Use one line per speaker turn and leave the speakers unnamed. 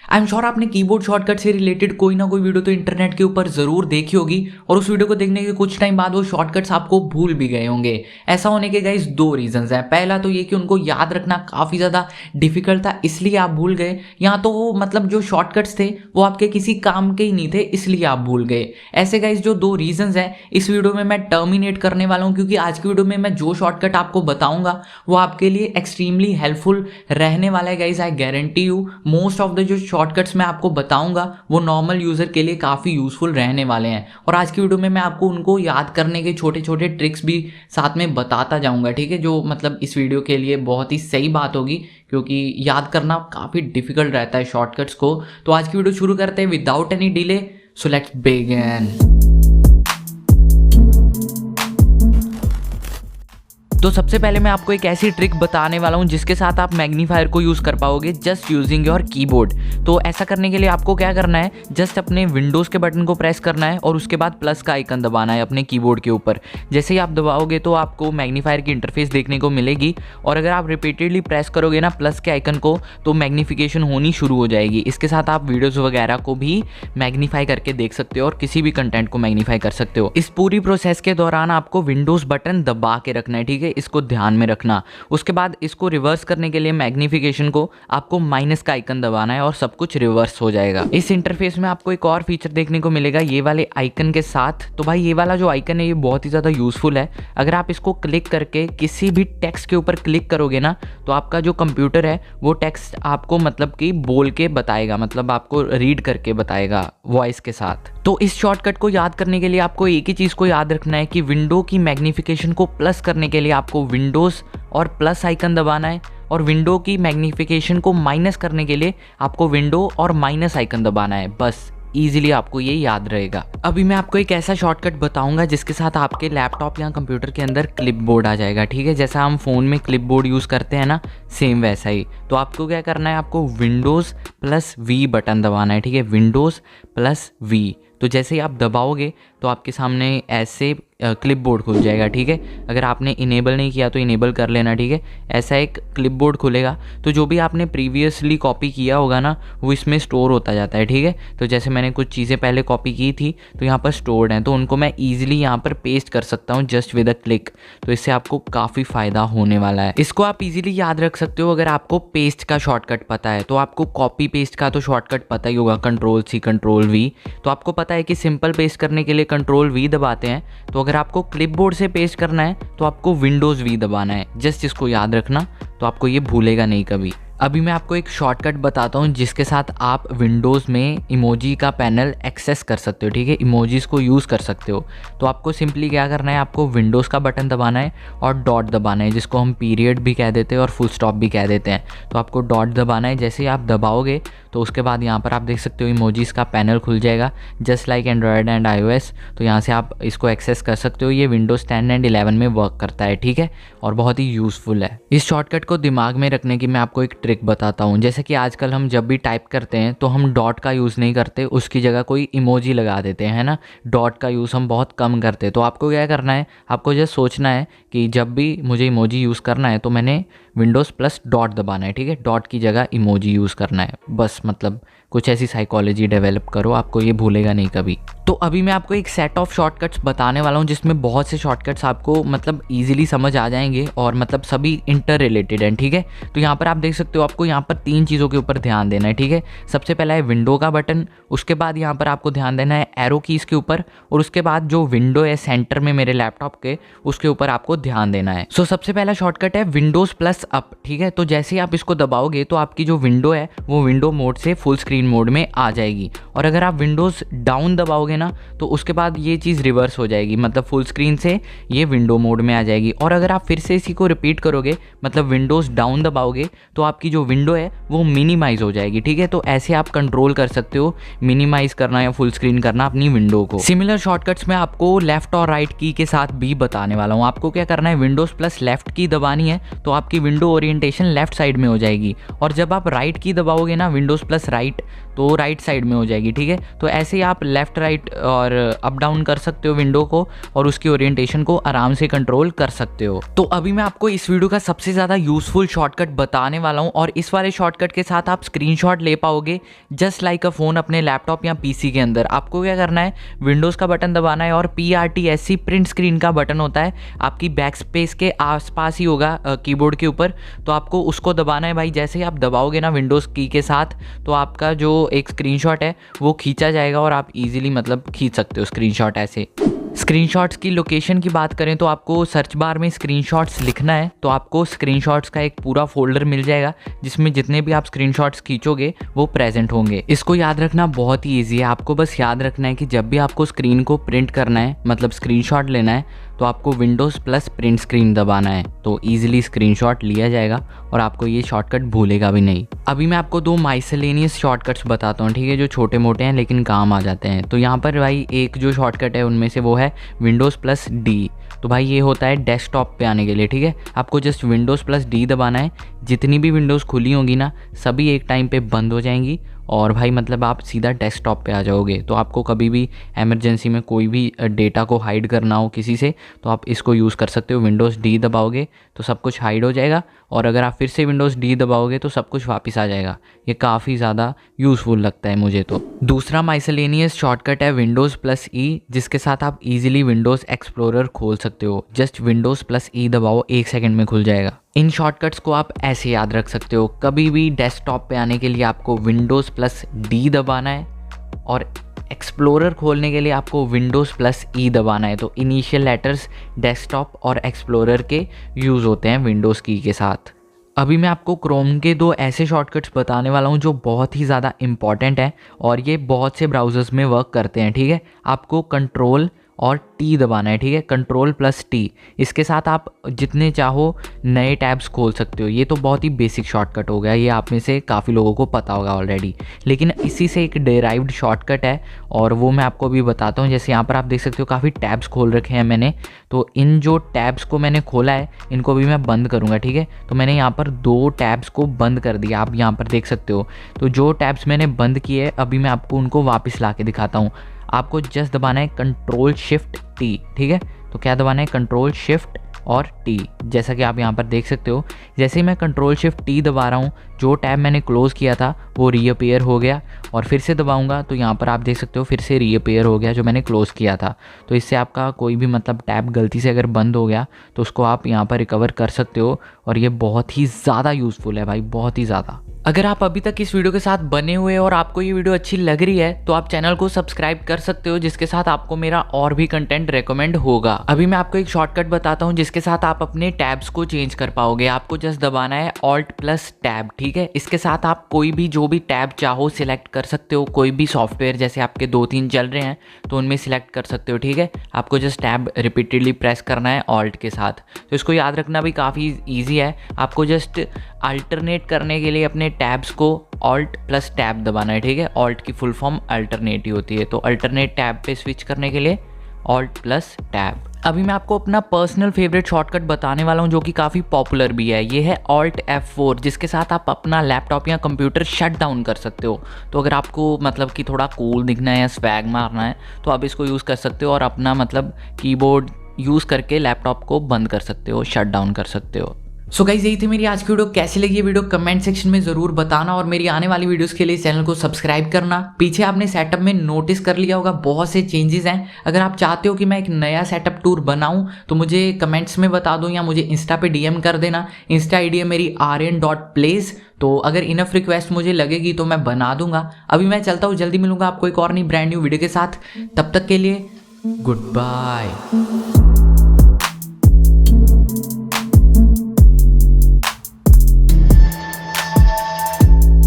I am sure आपने keyboard shortcut से related कोई ना कोई वीडियो तो इंटरनेट के ऊपर ज़रूर देखी होगी और उस वीडियो को देखने के कुछ टाइम बाद वो शॉर्टकट्स आपको भूल भी गए होंगे। ऐसा होने के गाइस दो रीजंस हैं। पहला तो ये कि उनको याद रखना काफ़ी ज़्यादा डिफिकल्ट था इसलिए आप भूल गए, या तो वो मतलब जो शॉर्टकट्स थे वो आपके किसी काम के ही नहीं थे इसलिए आप भूल गए। ऐसे गाइस जो दो रीजंस हैं इस वीडियो में मैं टर्मिनेट करने वाला हूँ, क्योंकि आज की वीडियो में मैं जो शॉर्टकट आपको बताऊंगा वो आपके लिए एक्सट्रीमली हेल्पफुल रहने वाला है guys. I guarantee you most of the जो शॉर्टकट्स मैं आपको बताऊंगा वो नॉर्मल यूज़र के लिए काफ़ी यूज़फुल रहने वाले हैं, और आज की वीडियो में मैं आपको उनको याद करने के छोटे छोटे ट्रिक्स भी साथ में बताता जाऊंगा, ठीक है। जो मतलब इस वीडियो के लिए बहुत ही सही बात होगी, क्योंकि याद करना काफ़ी डिफिकल्ट रहता है शॉर्टकट्स को। तो आज की वीडियो शुरू करते हैं without any delay. So let's begin. तो सबसे पहले मैं आपको एक ऐसी ट्रिक बताने वाला हूं जिसके साथ आप मैग्नीफायर को यूज़ कर पाओगे जस्ट यूजिंग योर कीबोर्ड। तो ऐसा करने के लिए आपको क्या करना है, जस्ट अपने विंडोज़ के बटन को प्रेस करना है और उसके बाद प्लस का आइकन दबाना है अपने कीबोर्ड के ऊपर। जैसे ही आप दबाओगे तो आपको मैग्नीफायर की इंटरफेस देखने को मिलेगी, और अगर आप रिपीटेडली प्रेस करोगे ना प्लस के आइकन को तो मैग्नीफिकेशन होनी शुरू हो जाएगी। इसके साथ आप वीडियोज़ वगैरह को भी मैग्नीफाई करके देख सकते हो और किसी भी कंटेंट को मैग्नीफाई कर सकते हो। इस पूरी प्रोसेस के दौरान आपको विंडोज़ बटन दबा के रखना है, ठीक है, इसको ध्यान में रखना। उसके बाद इसको रिवर्स करने के लिए मैग्नीफिकेशन को आपको माइनस का आइकन दबाना है और सब कुछ रिवर्स हो जाएगा। इस इंटरफेस में आपको एक और फीचर देखने को मिलेगा ये वाले आइकन के साथ। तो भाई ये वाला जो आइकन है ये बहुत ही ज़्यादा यूजफुल है। अगर आप इसको क्लिक करके किसी भी टेक्स्ट के ऊपर क्लिक करोगे ना तो आपका जो कंप्यूटर है वो टेक्स्ट आपको मतलब कि बोल के बताएगा, मतलब आपको रीड करके बताएगा वॉइस के साथ। तो इस शॉर्टकट को याद करने के लिए आपको एक ही चीज़ को याद रखना है कि विंडो की मैग्नीफिकेशन को प्लस करने के लिए आपको विंडोज़ और प्लस आइकन दबाना है, और विंडो की मैग्नीफिकेशन को माइनस करने के लिए आपको विंडो और माइनस आइकन दबाना है। बस ईजिली आपको ये याद रहेगा। अभी मैं आपको एक ऐसा शॉर्टकट बताऊंगा जिसके साथ आपके लैपटॉप या कंप्यूटर के अंदर क्लिपबोर्ड आ जाएगा, ठीक है। जैसा हम फ़ोन में क्लिपबोर्ड यूज़ करते हैं ना, सेम वैसा ही। तो आपको क्या करना है, आपको विंडोज़ प्लस वी बटन दबाना है, ठीक है, विंडोज़ प्लस वी। तो जैसे ही आप दबाओगे तो आपके सामने ऐसे क्लिपबोर्ड खुल जाएगा, ठीक है। अगर आपने इनेबल नहीं किया तो इनेबल कर लेना, ठीक है। ऐसा एक क्लिपबोर्ड खुलेगा तो जो भी आपने प्रीवियसली कॉपी किया होगा ना वो इसमें स्टोर होता जाता है, ठीक है। तो जैसे मैंने कुछ चीज़ें पहले कॉपी की थी तो यहाँ पर स्टोर्ड हैं, तो उनको मैं ईजिली यहाँ पर पेस्ट कर सकता हूँ जस्ट विद अ क्लिक। तो इससे आपको काफ़ी फ़ायदा होने वाला है। इसको आप ईजिली याद रख सकते हो अगर आपको पेस्ट का शॉर्टकट पता है। तो आपको कॉपी पेस्ट का तो शॉर्टकट पता ही होगा, Ctrl+C Ctrl+V। तो आपको पता है कि सिंपल पेस्ट करने के लिए Ctrl+V दबाते हैं। तो अगर आपको क्लिपबोर्ड से पेस्ट करना है तो आपको विंडोज़ वी दबाना है। जस्ट इसको याद रखना तो आपको ये भूलेगा नहीं कभी। अभी मैं आपको एक शॉर्टकट बताता हूँ जिसके साथ आप विंडोज़ में इमोजी का पैनल एक्सेस कर सकते हो, ठीक है, इमोजीज़ को यूज़ कर सकते हो। तो आपको सिंपली क्या करना है, आपको विंडोज़ का बटन दबाना है और डॉट दबाना है, जिसको हम पीरियड भी कह देते हैं और फुल स्टॉप भी कह देते हैं। तो आपको डॉट दबाना है। जैसे ही आप दबाओगे तो उसके बाद यहाँ पर आप देख सकते हो इमोजीज़ का पैनल खुल जाएगा just like Android and iOS। तो यहाँ से आप इसको एक्सेस कर सकते हो। ये विंडोज़ 10 एंड 11 में वर्क करता है, ठीक है, और बहुत ही यूज़फुल है। इस शॉर्टकट को दिमाग में रखने की मैं आपको एक ट्रिक बताता हूँ। जैसे कि आजकल हम जब भी टाइप करते हैं तो हम डॉट का यूज़ नहीं करते, उसकी जगह कोई इमोजी लगा देते हैं, है ना। डॉट का यूज़ हम बहुत कम करते हैं। तो आपको क्या करना है, आपको जस्ट सोचना है कि जब भी मुझे इमोजी यूज़ करना है तो मैंने विंडोज़ प्लस डॉट दबाना है, ठीक है, डॉट की जगह इमोजी यूज़ करना है। बस मतलब कुछ ऐसी साइकोलॉजी डेवलप करो, आपको ये भूलेगा नहीं कभी। तो अभी मैं आपको एक सेट ऑफ शॉर्टकट्स बताने वाला हूँ जिसमें बहुत से शॉर्टकट्स आपको मतलब ईजिली समझ आ जाएंगे और मतलब सभी इंटर रिलेटेड हैं, ठीक है। तो यहाँ पर आप देख सकते हो आपको यहाँ पर 3 चीज़ों के ऊपर ध्यान देना है, ठीक है। सबसे पहला है विंडो का बटन, उसके बाद यहाँ पर आपको ध्यान देना है एरो कीज़ के ऊपर, और उसके बाद जो विंडो है सेंटर में मेरे लैपटॉप के उसके ऊपर आपको ध्यान देना है। सो सबसे पहला शॉर्टकट है विंडोज़ प्लस अप, ठीक है। तो जैसे ही आप इसको दबाओगे तो आपकी जो विंडो है वो विंडो मोड से फुल स्क्रीन मोड में आ जाएगी, और अगर आप विंडोज़ डाउन दबाओगे ना तो उसके बाद ये चीज़ रिवर्स हो जाएगी, मतलब फुल स्क्रीन से ये विंडो मोड में आ जाएगी। और अगर आप फिर से इसी को रिपीट करोगे मतलब विंडोज़ डाउन दबाओगे तो आपकी जो विंडो है वो मिनिमाइज हो जाएगी, ठीक है। तो ऐसे आप कंट्रोल कर सकते हो मिनिमाइज करना या फुल स्क्रीन करना अपनी विंडो को। सिमिलर शॉर्टकट्स मैं आपको लेफ्ट और राइट की के साथ भी बताने वाला हूँ। आपको क्या करना है, विंडोज़ प्लस लेफ्ट की दबानी है तो आपकी विंडो ओरिएंटेशन लेफ्ट साइड में हो जाएगी, और जब आप राइट की दबाओगे ना विंडोज़ प्लस राइट तो राइट साइड में हो जाएगी, ठीक है। तो ऐसे ही आप लेफ़्ट राइट और अप डाउन कर सकते हो विंडो को और उसकी ओरिएंटेशन को आराम से कंट्रोल कर सकते हो। तो अभी मैं आपको इस वीडियो का सबसे ज़्यादा यूज़फुल शॉर्टकट बताने वाला हूँ और इस वाले शॉर्टकट के साथ आप स्क्रीनशॉट ले पाओगे जस्ट लाइक अ फ़ोन अपने लैपटॉप या पीसी के अंदर। आपको क्या करना है, विंडोज़ का बटन दबाना है और PRTSC प्रिंट स्क्रीन का बटन होता है आपकी बैक स्पेस के आसपास ही होगा कीबोर्ड के ऊपर, तो आपको उसको दबाना है भाई। जैसे ही आप दबाओगे ना विंडोज़ की के साथ, तो आपका जो एक स्क्रीनशॉट है वो खींचा जाएगा और आप इजीली मतलब खींच सकते हो स्क्रीनशॉट ऐसे। स्क्रीनशॉट्स की लोकेशन की बात करें तो आपको सर्च बार में स्क्रीनशॉट्स लिखना है, तो आपको स्क्रीनशॉट्स का एक पूरा फोल्डर मिल जाएगा जिसमें जितने भी आप स्क्रीनशॉट्स खींचोगे वो प्रेजेंट होंगे। इसको याद रखना बहुत ही ईजी है। आपको बस याद रखना है कि जब भी आपको स्क्रीन को प्रिंट करना है, मतलब स्क्रीनशॉट लेना है, तो आपको विंडोज़ प्लस प्रिंट स्क्रीन दबाना है, तो ईजिली स्क्रीनशॉट लिया जाएगा और आपको ये शॉर्टकट भूलेगा भी नहीं। अभी मैं आपको 2 माइसेलेनियस शॉर्टकट्स बताता हूँ, ठीक है, जो छोटे मोटे हैं लेकिन काम आ जाते हैं। तो यहाँ पर भाई एक जो शॉर्टकट है उनमें से वो है विंडोज़ प्लस डी। तो भाई ये होता है डेस्कटॉप पे आने के लिए, ठीक है। आपको जस्ट विंडोज़ प्लस डी दबाना है। जितनी भी विंडोज़ खुली होंगी ना, सभी एक टाइम पे बंद हो जाएंगी और भाई मतलब आप सीधा डेस्कटॉप पे आ जाओगे। तो आपको कभी भी इमरजेंसी में कोई भी डेटा को हाइड करना हो किसी से, तो आप इसको यूज़ कर सकते हो। विंडोज़ डी दबाओगे तो सब कुछ हाइड हो जाएगा और अगर आप फिर से विंडोज़ डी दबाओगे तो सब कुछ वापस आ जाएगा। ये काफ़ी ज़्यादा यूज़फुल लगता है मुझे। तो दूसरा माइसेलेनियस शॉर्टकट है विंडोज़ प्लस ई, जिसके साथ आप इजीली विंडोज़ एक्सप्लोरर खोल सकते हो। जस्ट विंडोज़ प्लस ई दबाओ, 1 सेकंड में खुल जाएगा। इन शॉर्टकट्स को आप ऐसे याद रख सकते हो। कभी भी डेस्कटॉप पे आने के लिए आपको विंडोज़ प्लस डी दबाना है और एक्सप्लोरर खोलने के लिए आपको विंडोज़ प्लस ई दबाना है। तो इनिशियल लेटर्स डेस्कटॉप और एक्सप्लोरर के यूज़ होते हैं विंडोज़ की के साथ। अभी मैं आपको क्रोम के 2 ऐसे शॉर्टकट्स बताने वाला हूँ जो बहुत ही ज़्यादा इंपॉर्टेंट हैं और ये बहुत से ब्राउज़र्स में वर्क करते हैं, ठीक है। आपको कंट्रोल और टी दबाना है, ठीक है, कंट्रोल प्लस टी। इसके साथ आप जितने चाहो नए टैब्स खोल सकते हो। ये तो बहुत ही बेसिक शॉर्टकट हो गया, ये आप में से काफ़ी लोगों को पता होगा ऑलरेडी, लेकिन इसी से एक डेराइव्ड शॉर्टकट है और वो मैं आपको अभी बताता हूँ। जैसे यहाँ पर आप देख सकते हो काफ़ी टैब्स खोल रखे हैं मैंने, तो इन जो टैब्स को मैंने खोला है इनको भी मैं बंद करूँगा, ठीक है। तो मैंने यहाँ पर 2 टैब्स को बंद कर दिया, आप यहाँ पर देख सकते हो। तो जो टैब्स मैंने बंद किए अभी मैं आपको उनको वापस ला के दिखाता हूँ। आपको जस्ट दबाना है कंट्रोल शिफ्ट टी, ठीक है। तो क्या दबाना है, कंट्रोल शिफ्ट और टी, जैसा कि आप यहाँ पर देख सकते हो। जैसे ही मैं कंट्रोल शिफ्ट टी दबा रहा हूँ, जो टैब मैंने क्लोज़ किया था वो रीअपेयर हो गया और फिर से दबाऊंगा तो यहाँ पर आप देख सकते हो फिर से रीअपेयर हो गया जो मैंने क्लोज़ किया था। तो इससे आपका कोई भी मतलब टैब गलती से अगर बंद हो गया तो उसको आप यहाँ पर रिकवर कर सकते हो और ये बहुत ही ज़्यादा यूज़फुल है भाई, बहुत ही ज़्यादा। अगर आप अभी तक इस वीडियो के साथ बने हुए और आपको ये वीडियो अच्छी लग रही है तो आप चैनल को सब्सक्राइब कर सकते हो, जिसके साथ आपको मेरा और भी कंटेंट रेकमेंड होगा। अभी मैं आपको एक शॉर्टकट बताता हूँ जिसके साथ आप अपने टैब्स को चेंज कर पाओगे। आपको जस्ट दबाना है ऑल्ट प्लस टैब, ठीक है। इसके साथ आप कोई भी जो भी टैब चाहो सिलेक्ट कर सकते हो। कोई भी सॉफ्टवेयर जैसे आपके 2-3 चल रहे हैं तो उनमें सिलेक्ट कर सकते हो, ठीक है। आपको जस्ट टैब रिपीटेडली प्रेस करना है ऑल्ट के साथ। तो इसको याद रखना भी काफ़ी ईजी है। आपको जस्ट अल्टरनेट करने के लिए अपने टैब्स को ऑल्ट प्लस टैब दबाना है, ठीक है। ऑल्ट की फुल फॉर्म अल्टरनेट ही होती है, तो अल्टरनेट टैब पे स्विच करने के लिए ऑल्ट प्लस टैब। अभी मैं आपको अपना पर्सनल फेवरेट शॉर्टकट बताने वाला हूँ जो कि काफ़ी पॉपुलर भी है। ये है ऑल्ट F4, जिसके साथ आप अपना लैपटॉप या कंप्यूटर शट डाउन कर सकते हो। तो अगर आपको मतलब कि थोड़ा कूल दिखना है या स्वैग मारना है तो आप इसको यूज़ कर सकते हो और अपना मतलब कीबोर्ड यूज़ करके लैपटॉप को बंद कर सकते हो, शट डाउन कर सकते हो। सो गाइस, यही थी मेरी आज की वीडियो। कैसी लगी ये वीडियो कमेंट सेक्शन में जरूर बताना और मेरी आने वाली वीडियोस के लिए चैनल को सब्सक्राइब करना। पीछे आपने सेटअप में नोटिस कर लिया होगा बहुत से चेंजेस हैं। अगर आप चाहते हो कि मैं एक नया सेटअप टूर बनाऊं तो मुझे कमेंट्स में बता दो या मुझे इंस्टा पे डीएम कर देना। इंस्टा आईडी है मेरी aryan.plays। तो अगर इनफ रिक्वेस्ट मुझे लगेगी तो मैं बना दूंगा। अभी मैं चलता हूँ, जल्दी मिलूंगा आपको एक और नई ब्रांड न्यू वीडियो के साथ। तब तक के लिए गुड बाय।